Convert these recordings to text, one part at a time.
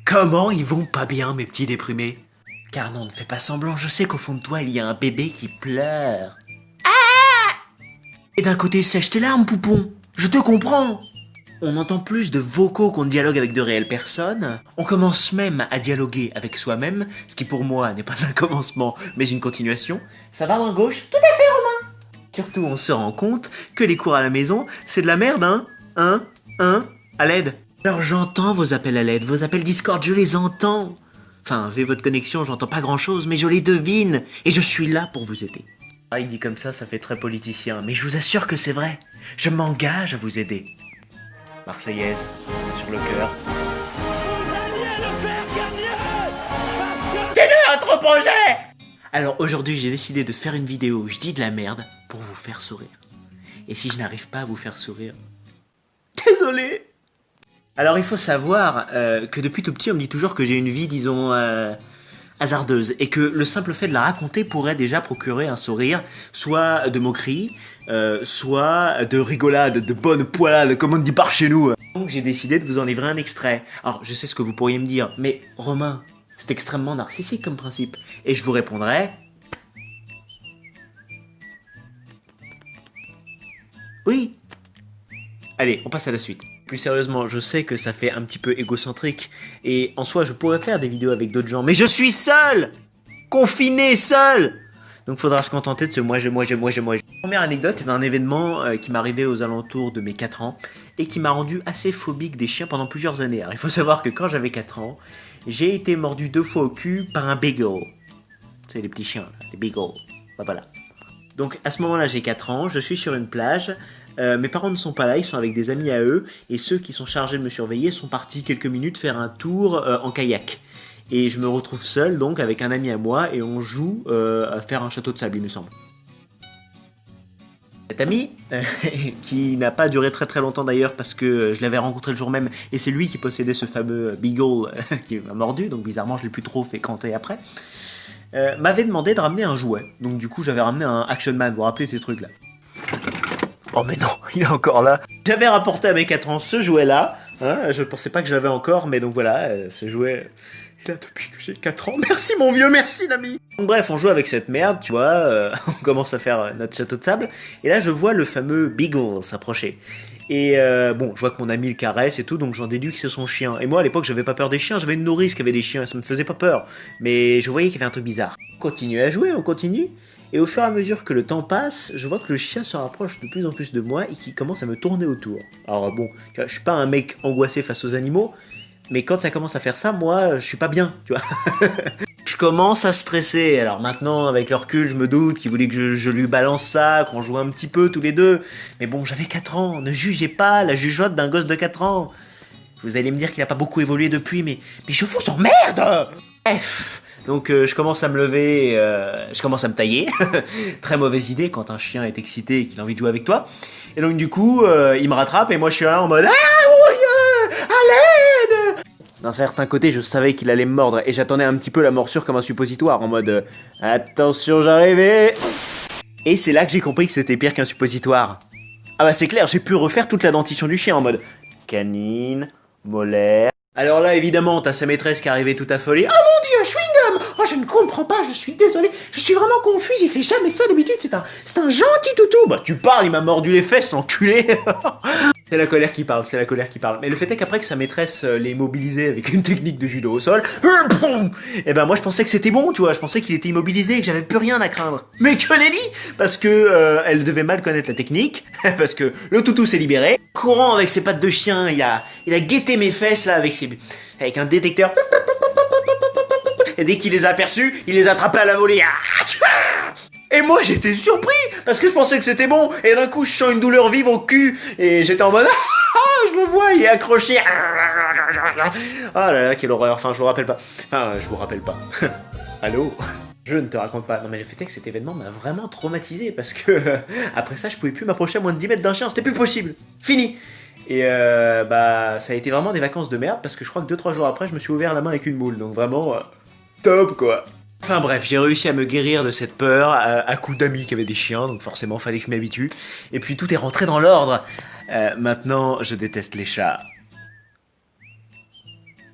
Comment ils vont pas bien, mes petits déprimés? Car non, ne fais pas semblant, je sais qu'au fond de toi, il y a un bébé qui pleure. Et d'un côté, sèche tes larmes, poupon. Je te comprends. On entend plus de vocaux qu'on ne dialogue avec de réelles personnes. On commence même à dialoguer avec soi-même, ce qui pour moi n'est pas un commencement, mais une continuation. Ça va, main gauche? Tout à fait, Romain. Surtout, on se rend compte que les cours à la maison, c'est de la merde, à l'aide. Alors j'entends vos appels à l'aide, vos appels Discord, je les entends. Enfin, vu votre connexion, j'entends pas grand-chose, mais je les devine, et je suis là pour vous aider. Ah, il dit comme ça fait très politicien, mais je vous assure que c'est vrai. Je m'engage à vous aider. Marseillaise, sur le cœur. Vous alliez le faire gagner parce que... C'est notre projet! Alors aujourd'hui, j'ai décidé de faire une vidéo où je dis de la merde pour vous faire sourire. Et si je n'arrive pas à vous faire sourire, désolé. Alors il faut savoir que depuis tout petit, on me dit toujours que j'ai une vie, disons, hasardeuse, et que le simple fait de la raconter pourrait déjà procurer un sourire, soit de moquerie, soit de rigolade, de bonne poilade, comme on dit par chez nous. Donc j'ai décidé de vous en livrer un extrait. Alors je sais ce que vous pourriez me dire, mais Romain, c'est extrêmement narcissique comme principe. Et je vous répondrai... oui. Allez, on passe à la suite. Plus sérieusement, je sais que ça fait un petit peu égocentrique, et en soi, je pourrais faire des vidéos avec d'autres gens, mais je suis seul! Confiné, seul! Donc faudra se contenter de ce moi. La première anecdote est d'un événement qui m'est arrivé aux alentours de mes 4 ans, et qui m'a rendu assez phobique des chiens pendant plusieurs années. Alors il faut savoir que quand j'avais 4 ans, j'ai été mordu 2 fois au cul par un beagle. C'est les petits chiens, là, les beagles. Bah, voilà. Donc à ce moment-là, j'ai 4 ans, je suis sur une plage, mes parents ne sont pas là, ils sont avec des amis à eux, et ceux qui sont chargés de me surveiller sont partis quelques minutes faire un tour en kayak. Et je me retrouve seul donc avec un ami à moi, et on joue à faire un château de sable, il me semble. Cet ami, qui n'a pas duré très longtemps d'ailleurs parce que je l'avais rencontré le jour même, et c'est lui qui possédait ce fameux beagle qui m'a mordu, donc bizarrement je l'ai plus trop fréquenté après, m'avait demandé de ramener un jouet. Donc du coup j'avais ramené un Action Man, vous vous rappelez ces trucs là? Oh mais non, il est encore là. J'avais rapporté à mes 4 ans ce jouet là, hein, je pensais pas que je l'avais encore, mais donc voilà, ce jouet est là depuis que j'ai 4 ans. Merci mon vieux, merci l'ami. Donc bref, on joue avec cette merde, tu vois, on commence à faire notre château de sable, et là je vois le fameux beagle s'approcher. Et bon, je vois que mon ami le caresse et tout, donc j'en déduis que c'est son chien. Et moi à l'époque j'avais pas peur des chiens, j'avais une nourrice qui avait des chiens, ça me faisait pas peur. Mais je voyais qu'il y avait un truc bizarre. On continue à jouer, on continue. Et au fur et à mesure que le temps passe, je vois que le chien se rapproche de plus en plus de moi et qu'il commence à me tourner autour. Alors bon, je suis pas un mec angoissé face aux animaux, mais quand ça commence à faire ça, moi je suis pas bien, tu vois. Je commence à stresser. Alors maintenant, avec le recul, je me doute qu'il voulait que je lui balance ça, qu'on joue un petit peu tous les deux. Mais bon, j'avais 4 ans, ne jugez pas la jugeote d'un gosse de 4 ans. Vous allez me dire qu'il a pas beaucoup évolué depuis, mais je vous emmerde. Bref. Donc je commence à me lever, je commence à me tailler. Très mauvaise idée quand un chien est excité et qu'il a envie de jouer avec toi. Et donc du coup, il me rattrape et moi je suis là en mode « Ah mon Dieu, à l'aide !» D'un certain côté, je savais qu'il allait me mordre et j'attendais un petit peu la morsure comme un suppositoire en mode « Attention, j'arrivais !» Et c'est là que j'ai compris que c'était pire qu'un suppositoire. Ah bah c'est clair, j'ai pu refaire toute la dentition du chien en mode canine, molaire... Alors là, évidemment, t'as sa maîtresse qui arrivait tout affolée. « Oh mon Dieu, chewing-gum! Oh, je ne comprends pas, je suis désolé, je suis vraiment confuse, il fait jamais ça d'habitude, c'est un gentil toutou !» Bah tu parles, il m'a mordu les fesses, l'enculé. C'est la colère qui parle, c'est la colère qui parle. Mais le fait est qu'après que sa maîtresse l'ait immobilisé avec une technique de judo au sol, et ben moi je pensais que c'était bon, tu vois, je pensais qu'il était immobilisé et que j'avais plus rien à craindre. Mais que nenni! Parce que elle devait mal connaître la technique, parce que le toutou s'est libéré, courant avec ses pattes de chien, il a guetté mes fesses là avec un détecteur. Et dès qu'il les a aperçus, il les a attrapés à la volée. Et moi j'étais surpris parce que je pensais que c'était bon, et d'un coup je sens une douleur vive au cul et j'étais en mode ah, je le vois, il est accroché. Ah là là, quelle horreur. Enfin je vous rappelle pas. Allô? Je ne te raconte pas. Non mais le fait est que cet événement m'a vraiment traumatisé parce que après ça je pouvais plus m'approcher à moins de 10 mètres d'un chien, c'était plus possible. Fini. Et bah ça a été vraiment des vacances de merde parce que je crois que 2-3 jours après je me suis ouvert la main avec une moule, donc vraiment top quoi. Enfin bref, j'ai réussi à me guérir de cette peur à coups d'amis qui avaient des chiens, donc forcément fallait que je m'habitue. Et puis tout est rentré dans l'ordre. Maintenant, je déteste les chats.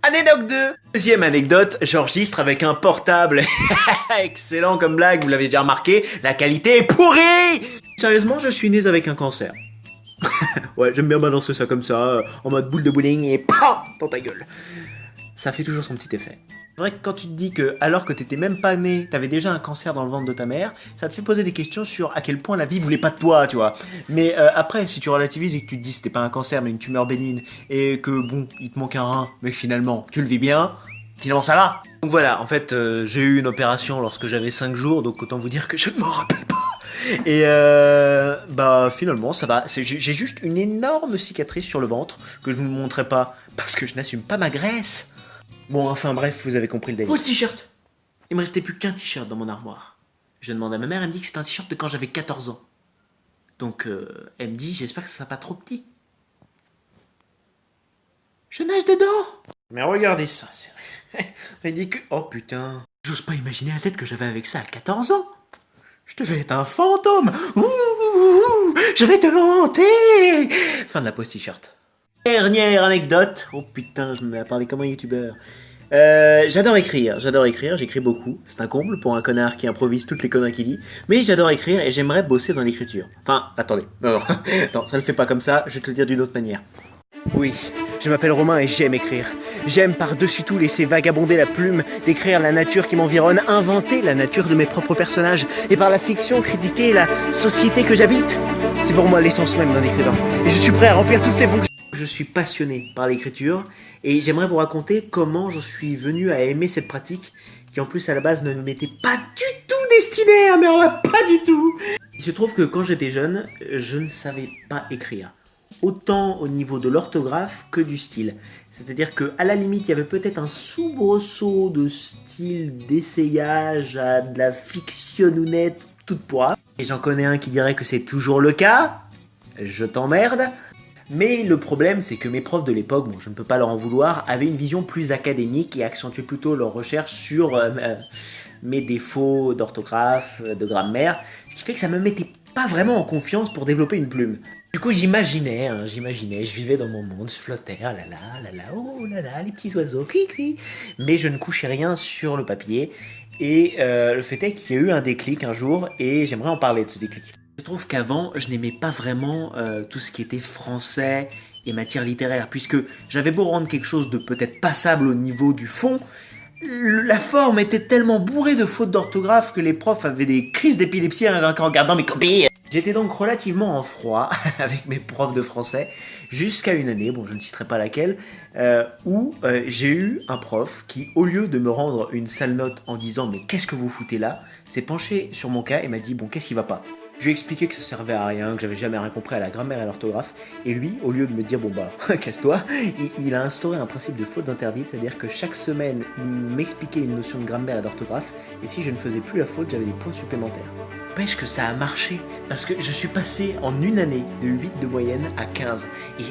Anecdote 2. Deuxième anecdote, j'enregistre avec un portable. Excellent comme blague, vous l'avez déjà remarqué, la qualité est pourrie. Sérieusement, je suis né avec un cancer. Ouais, j'aime bien balancer ça comme ça, en mode boule de bowling et PAM dans ta gueule. Ça fait toujours son petit effet. C'est vrai que quand tu te dis que, alors que t'étais même pas né, t'avais déjà un cancer dans le ventre de ta mère, ça te fait poser des questions sur à quel point la vie voulait pas de toi, tu vois. Mais après, si tu relativises et que tu te dis c'était pas un cancer mais une tumeur bénigne, et que bon, il te manque un rein, mais que finalement, tu le vis bien, finalement ça va. Donc voilà, en fait, j'ai eu une opération lorsque j'avais 5 jours, donc autant vous dire que je ne m'en rappelle pas. Et bah finalement ça va, j'ai juste une énorme cicatrice sur le ventre que je ne vous montrerai pas parce que je n'assume pas ma graisse. Bon, enfin bref, vous avez compris le délire. Pose t-shirt. Il me restait plus qu'un t-shirt dans mon armoire. Je demande à ma mère, elle me dit que c'est un t-shirt de quand j'avais 14 ans. Donc elle me dit, j'espère que ça sera pas trop petit. Je nage dedans. Mais regardez ça, c'est ridicule. Oh putain. J'ose pas imaginer la tête que j'avais avec ça à 14 ans. Je devais être un fantôme. Ouh, je vais te hanter. Fin de la pause t-shirt. Dernière anecdote. Oh putain, je me mets à parler comme un youtubeur. J'adore écrire, j'écris beaucoup. C'est un comble pour un connard qui improvise toutes les conneries qu'il dit. Mais j'adore écrire et j'aimerais bosser dans l'écriture. Enfin, attendez. Non, attends, ça le fait pas comme ça, je vais te le dire d'une autre manière. Oui, je m'appelle Romain et j'aime écrire. J'aime par-dessus tout laisser vagabonder la plume, décrire la nature qui m'environne, inventer la nature de mes propres personnages, et par la fiction critiquer la société que j'habite. C'est pour moi l'essence même d'un écrivain. Et je suis prêt à remplir toutes ces fonctions. Je suis passionné par l'écriture, et j'aimerais vous raconter comment je suis venu à aimer cette pratique, qui en plus à la base ne m'était pas du tout destinée, mais alors là, pas du tout. Il se trouve que quand j'étais jeune, je ne savais pas écrire. Autant au niveau de l'orthographe que du style. C'est-à-dire qu'à la limite, il y avait peut-être un soubresaut de style d'essayage à de la fictionnounette toute pourra. Et j'en connais un qui dirait que c'est toujours le cas. Je t'emmerde. Mais le problème, c'est que mes profs de l'époque, bon, je ne peux pas leur en vouloir, avaient une vision plus académique et accentuaient plutôt leur recherche sur mes défauts d'orthographe, de grammaire. Ce qui fait que ça me mettait pas vraiment en confiance pour développer une plume. Du coup, j'imaginais, je vivais dans mon monde, je flottais, oh là là, les petits oiseaux, cui cui. Mais je ne couchais rien sur le papier. Et le fait est qu'il y a eu un déclic un jour, et j'aimerais en parler de ce déclic. Je trouve qu'avant, je n'aimais pas vraiment tout ce qui était français et matière littéraire, puisque j'avais beau rendre quelque chose de peut-être passable au niveau du fond, la forme était tellement bourrée de fautes d'orthographe que les profs avaient des crises d'épilepsie en regardant mes copies. J'étais donc relativement en froid avec mes profs de français jusqu'à une année, bon je ne citerai pas laquelle, où j'ai eu un prof qui, au lieu de me rendre une sale note en disant mais qu'est-ce que vous foutez là, s'est penché sur mon cas et m'a dit bon qu'est-ce qui va pas. Je lui ai expliqué que ça servait à rien, que j'avais jamais rien compris à la grammaire et à l'orthographe, et lui, au lieu de me dire bon bah casse-toi, il a instauré un principe de faute interdite, c'est-à-dire que chaque semaine il m'expliquait une notion de grammaire et d'orthographe, et si je ne faisais plus la faute, j'avais des points supplémentaires. N'empêche que ça a marché, parce que je suis passé en une année de 8 de moyenne à 15, et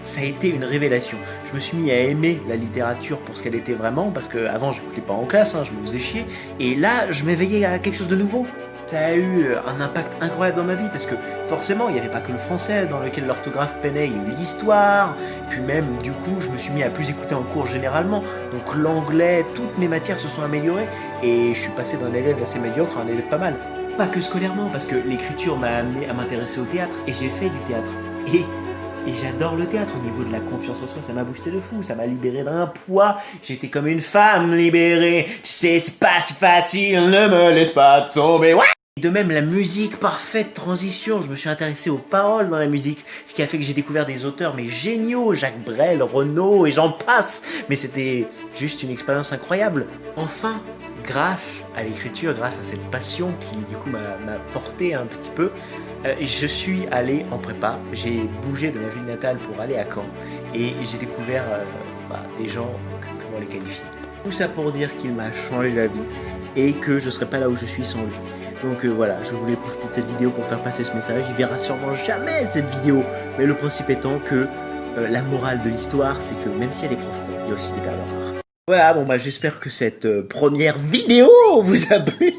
ça a été une révélation. Je me suis mis à aimer la littérature pour ce qu'elle était vraiment, parce qu'avant j'écoutais pas en classe, je me faisais chier, et là je m'éveillais à quelque chose de nouveau. Ça a eu un impact incroyable dans ma vie parce que forcément il n'y avait pas que le français dans lequel l'orthographe peinait, il y a eu l'histoire, puis même du coup je me suis mis à plus écouter en cours généralement, donc l'anglais, toutes mes matières se sont améliorées et je suis passé d'un élève assez médiocre à un élève pas mal. Pas que scolairement parce que l'écriture m'a amené à m'intéresser au théâtre et j'ai fait du théâtre. Et j'adore le théâtre, au niveau de la confiance en soi, ça m'a boosté de fou, ça m'a libéré d'un poids, j'étais comme une femme libérée, tu sais c'est pas si facile, ne me laisse pas tomber, ouais. De même la musique, parfaite transition, je me suis intéressé aux paroles dans la musique, ce qui a fait que j'ai découvert des auteurs mais géniaux, Jacques Brel, Renaud et j'en passe, mais c'était juste une expérience incroyable. Enfin, grâce à l'écriture, grâce à cette passion qui du coup m'a porté un petit peu, je suis allé en prépa, j'ai bougé de ma ville natale pour aller à Caen et j'ai découvert des gens, comment les qualifier. Tout ça pour dire qu'il m'a changé la vie et que je serais pas là où je suis sans lui. Donc voilà, je voulais profiter de cette vidéo pour faire passer ce message. Il verra sûrement jamais cette vidéo, mais le principe étant que la morale de l'histoire, c'est que même s'il y a des profs cons, il y a aussi des perles rares. Voilà, bon j'espère que cette première vidéo vous a plu.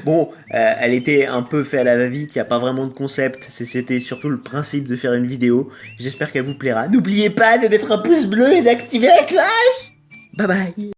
Bon, elle était un peu faite à la va-vite, il n'y a pas vraiment de concept, c'était surtout le principe de faire une vidéo. J'espère qu'elle vous plaira. N'oubliez pas de mettre un pouce bleu et d'activer la cloche. Bye bye.